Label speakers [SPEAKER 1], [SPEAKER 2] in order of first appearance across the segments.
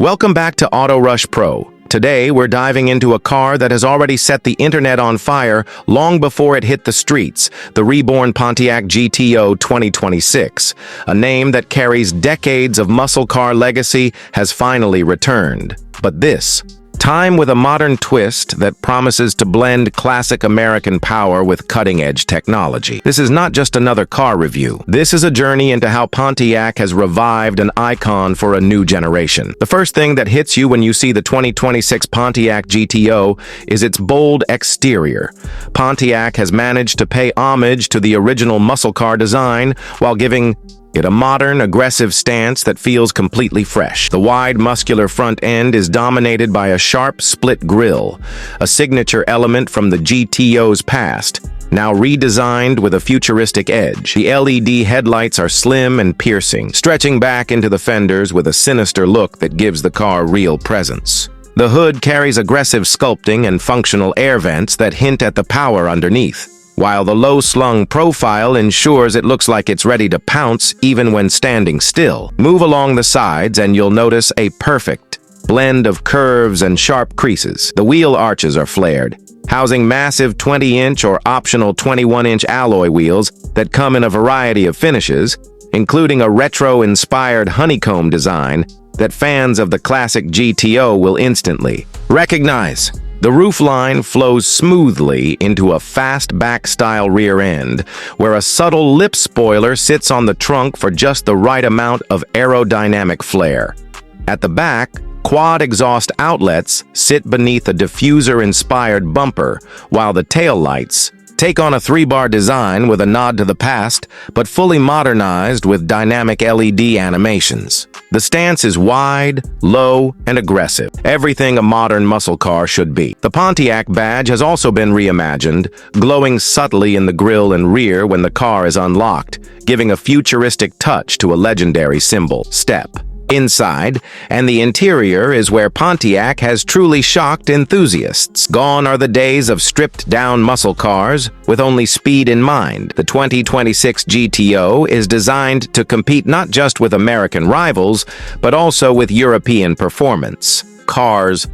[SPEAKER 1] Welcome back to AutoRushPro. Today, we're diving into a car that has already set the internet on fire long before it hit the streets, the reborn Pontiac GTO 2026. A name that carries decades of muscle car legacy has finally returned. But this time with a modern twist that promises to blend classic American power with cutting-edge technology. This is not just another car review. This is a journey into how Pontiac has revived an icon for a new generation. The first thing that hits you when you see the 2026 Pontiac GTO is its bold exterior. Pontiac has managed to pay homage to the original muscle car design while giving it a modern, aggressive stance that feels completely fresh. The wide, muscular front end is dominated by a sharp, split grille, a signature element from the GTO's past, now redesigned with a futuristic edge. The LED headlights are slim and piercing, stretching back into the fenders with a sinister look that gives the car real presence. The hood carries aggressive sculpting and functional air vents that hint at the power underneath, while the low-slung profile ensures it looks like it's ready to pounce even when standing still. Move along the sides and you'll notice a perfect blend of curves and sharp creases. The wheel arches are flared, housing massive 20-inch or optional 21-inch alloy wheels that come in a variety of finishes, including a retro-inspired honeycomb design that fans of the classic GTO will instantly recognize. The roofline flows smoothly into a fastback-style rear end, where a subtle lip spoiler sits on the trunk for just the right amount of aerodynamic flair. At the back, quad exhaust outlets sit beneath a diffuser-inspired bumper, while the taillights take on a 3-bar design with a nod to the past, but fully modernized with dynamic LED animations. The stance is wide, low, and aggressive, everything a modern muscle car should be. The Pontiac badge has also been reimagined, glowing subtly in the grille and rear when the car is unlocked, giving a futuristic touch to a legendary symbol. Step inside, and the interior is where Pontiac has truly shocked enthusiasts. Gone are the days of stripped-down muscle cars with only speed in mind. The 2026 GTO is designed to compete not just with American rivals, but also with European performance cars,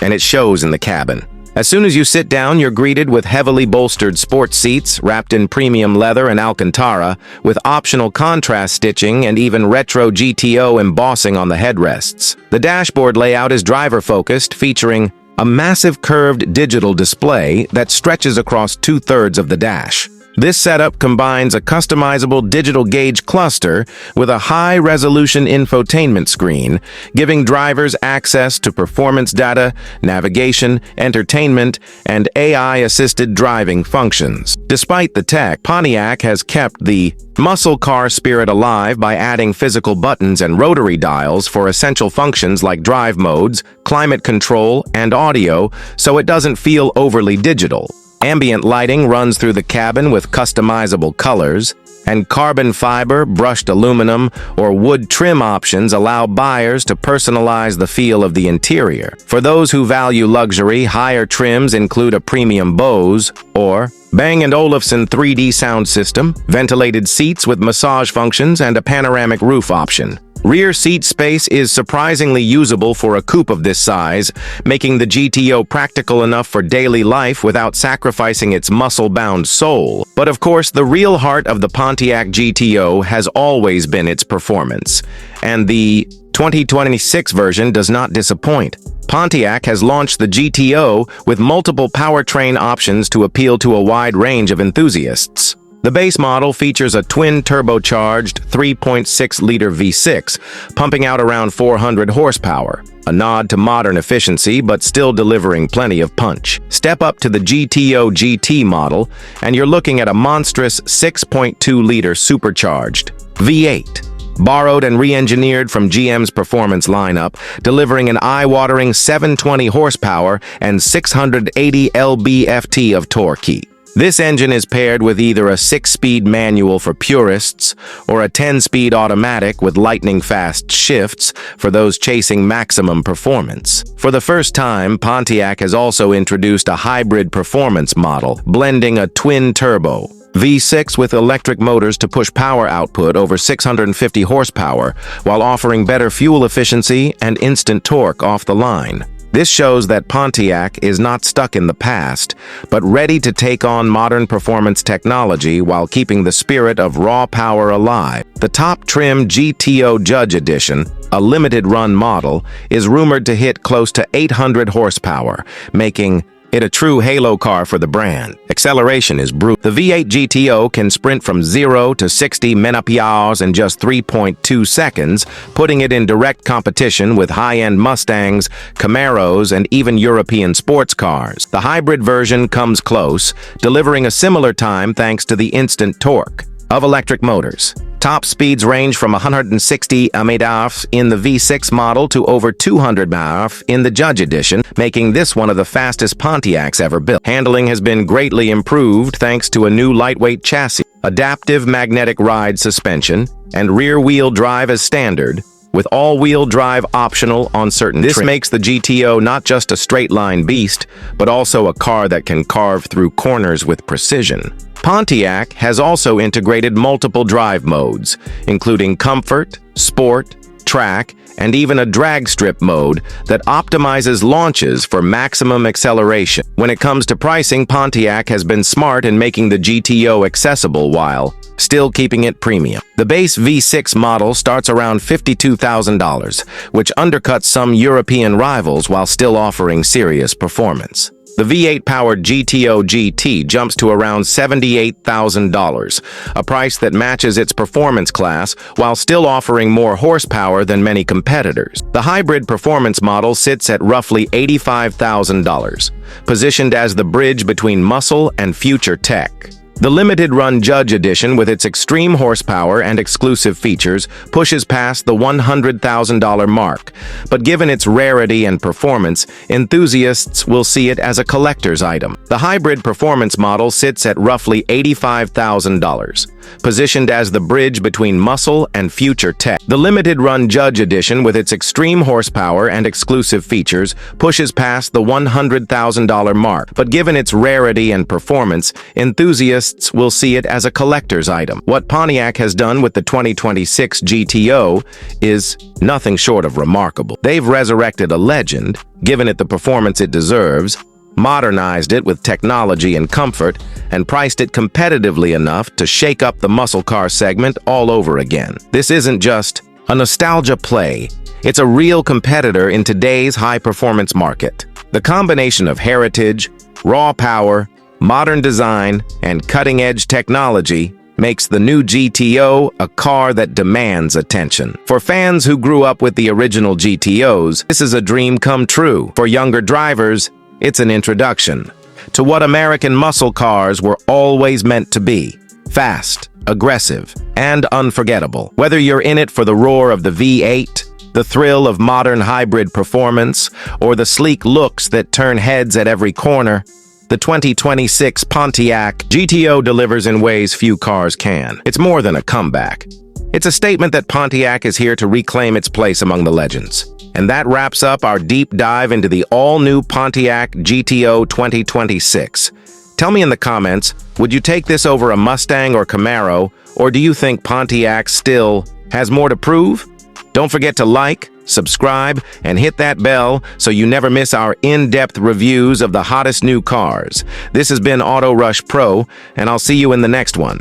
[SPEAKER 1] and it shows in the cabin. As soon as you sit down, you're greeted with heavily bolstered sports seats wrapped in premium leather and Alcantara, with optional contrast stitching and even retro GTO embossing on the headrests. The dashboard layout is driver-focused, featuring a massive curved digital display that stretches across 2/3 of the dash. This setup combines a customizable digital gauge cluster with a high-resolution infotainment screen, giving drivers access to performance data, navigation, entertainment, and AI-assisted driving functions. Despite the tech, Pontiac has kept the muscle car spirit alive by adding physical buttons and rotary dials for essential functions like drive modes, climate control, and audio, so it doesn't feel overly digital. Ambient lighting runs through the cabin with customizable colors, and carbon fiber, brushed aluminum, or wood trim options allow buyers to personalize the feel of the interior. For those who value luxury, higher trims include a premium Bose or Bang & Olufsen 3D sound system, ventilated seats with massage functions, and a panoramic roof option. Rear seat space is surprisingly usable for a coupe of this size, making the GTO practical enough for daily life without sacrificing its muscle-bound soul. But of course, the real heart of the Pontiac GTO has always been its performance, and the 2026 version does not disappoint. Pontiac has launched the GTO with multiple powertrain options to appeal to a wide range of enthusiasts. The base model features a twin-turbocharged 3.6-liter V6, pumping out around 400 horsepower, a nod to modern efficiency but still delivering plenty of punch. Step up to the GTO GT model, and you're looking at a monstrous 6.2-liter supercharged V8. Borrowed and re-engineered from GM's performance lineup, delivering an eye-watering 720 horsepower and 680 lb-ft of torque. This engine is paired with either a 6-speed manual for purists or a 10-speed automatic with lightning-fast shifts for those chasing maximum performance. For the first time, Pontiac has also introduced a hybrid performance model, blending a twin-turbo V6 with electric motors to push power output over 650 horsepower while offering better fuel efficiency and instant torque off the line. This shows that Pontiac is not stuck in the past, but ready to take on modern performance technology while keeping the spirit of raw power alive. The top-trim GTO Judge Edition, a limited-run model, is rumored to hit close to 800 horsepower, making it a true halo car for the brand. Acceleration is brutal. The V8 GTO can sprint from 0 to 60 mph in just 3.2 seconds, putting it in direct competition with high-end Mustangs, Camaros, and even European sports cars. The hybrid version comes close, delivering a similar time thanks to the instant torque of electric motors. Top speeds range from 160 mph in the V6 model to over 200 mph in the Judge Edition, making this one of the fastest Pontiacs ever built. Handling has been greatly improved thanks to a new lightweight chassis, adaptive magnetic ride suspension, and rear-wheel drive as standard, with all-wheel drive optional on certain trims. This makes the GTO not just a straight-line beast, but also a car that can carve through corners with precision. Pontiac has also integrated multiple drive modes, including Comfort, Sport, Track, and even a drag strip mode that optimizes launches for maximum acceleration. When it comes to pricing, Pontiac has been smart in making the GTO accessible while still keeping it premium. The base V6 model starts around $52,000, which undercuts some European rivals while still offering serious performance. The V8-powered GTO GT jumps to around $78,000, a price that matches its performance class while still offering more horsepower than many competitors. The hybrid performance model sits at roughly $85,000, positioned as the bridge between muscle and future tech. The limited-run Judge Edition, with its extreme horsepower and exclusive features, pushes past the $100,000 mark, but given its rarity and performance, enthusiasts will see it as a collector's item. The hybrid performance model sits at roughly $85,000, positioned as the bridge between muscle and future tech. The limited-run Judge Edition, with its extreme horsepower and exclusive features, pushes past the $100,000 mark, but given its rarity and performance, enthusiasts will see it as a collector's item. What Pontiac has done with the 2026 GTO is nothing short of remarkable. They've resurrected a legend, given it the performance it deserves, modernized it with technology and comfort, and priced it competitively enough to shake up the muscle car segment all over again. This isn't just a nostalgia play. It's a real competitor in today's high-performance market. The combination of heritage, raw power, modern design, and cutting-edge technology makes the new GTO a car that demands attention. For fans who grew up with the original GTOs, this is a dream come true. For younger drivers, it's an introduction to what American muscle cars were always meant to be: fast, aggressive, and unforgettable. Whether you're in it for the roar of the V8, the thrill of modern hybrid performance, or the sleek looks that turn heads at every corner, the 2026 Pontiac GTO delivers in ways few cars can. It's more than a comeback. It's a statement that Pontiac is here to reclaim its place among the legends. And that wraps up our deep dive into the all-new Pontiac GTO 2026. Tell me in the comments, would you take this over a Mustang or Camaro, or do you think Pontiac still has more to prove? Don't forget to like, subscribe, and hit that bell so you never miss our in-depth reviews of the hottest new cars. This has been AutoRushPro, and I'll see you in the next one.